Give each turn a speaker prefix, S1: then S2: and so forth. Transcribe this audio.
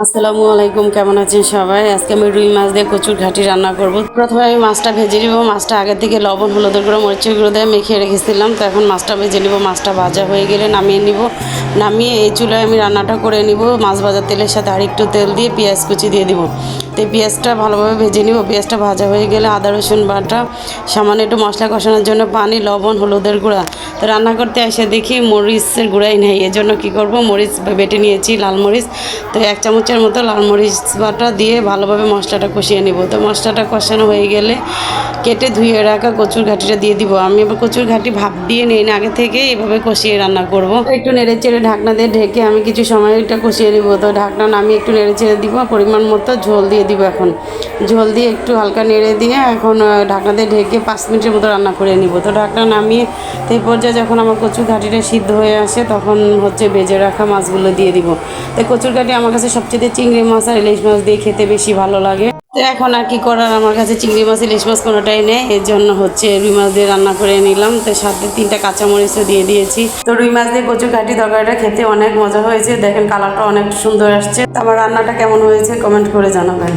S1: আসসালামু আলাইকুম, কেমন আছেন সবাই? আজকে আমি রুই মাছ দিয়ে কচুর ঘাটি রান্না করব। প্রথমে আমি মাছটা ভেজে নিব। মাছটা আগে থেকে লবণ, হলুদের গুঁড়ো, মরিচের গুঁড়ো দিয়ে মেখে রেখেছিলাম। তো এখন মাছটা ভেজে নিব। মাছটা ভাজা হয়ে গেলে নামিয়ে নিব। নামিয়ে এই চুলায় আমি রান্নাটা করে নিব। মাছ ভাজার তেলের সাথে আরেকটু তেল দিয়ে পেঁয়াজ কুচি দিয়ে দিব। তো এই পেঁয়াজটা ভালোভাবে ভেজে নিব। পেঁয়াজটা ভাজা হয়ে গেলে আদা রসুন বাটা, সামান্য একটু মশলা কষানোর জন্য পানি, লবণ, হলুদের গুঁড়া। তো রান্না করতে এসে দেখি মরিচের গুঁড়াই নেই। এজন্য কী করব, মরিচ বেটে নিয়েছি, লাল মরিচ। তো 1 চামচের মতো লাল মরিচ বাটা দিয়ে ভালোভাবে মশলাটা কষিয়ে নেব। তো মশলাটা কষানো হয়ে গেলে কেটে ধুয়ে রাখা কচুর ঘাটিটা দিয়ে দিব। আমি এবার কচুর ঘাটি ভাপ দিয়ে নিই না, আগে থেকে এভাবে কষিয়ে রান্না করব। একটু নেড়ে চেড়ে ঢাকনা দিয়ে ঢেকে আমি কিছু সময় এটা কষিয়ে নিব। তো ঢাকনা নামিয়ে একটু নেড়ে চেড়ে দিব। পরিমাণ মতো ঝোল দিয়ে দিব। এখন ঝোল দিয়ে একটু হালকা নেড়ে দিয়ে এখন ঢাকনা দিয়ে ঢেকে 5 মিনিটের মতো রান্না করে নিব। তো ঢাকনা নামিয়ে এই পর্যায়ে যখন আমার কচুর ঘাটিটা সিদ্ধ হয়ে আসে তখন ভেজে রাখা মাছগুলো দিয়ে দিব। তো কচুর ঘাটি আমার কাছে সবচেয়ে চিংড়ি মাছ আর ইলিশ মাছ দিয়ে খেতে বেশি ভালো লাগে। তো এখন আর কি করার, আমার কাছে চিংড়ি মাছ ইলিশ মাছ কোনোটাই নেই। এর জন্য রুই মাছ দিয়ে রান্না করে নিলাম। তো সাথে 3টা কাঁচামরিচও দিয়ে দিয়েছি। তো রুই মাছ দিয়ে কচুর ঘাটি তরকারিটা খেতে অনেক মজা হয়েছে। দেখেন কালারটা অনেক সুন্দর আসছে। আমার রান্নাটা কেমন হয়েছে কমেন্ট করে জানাবেন।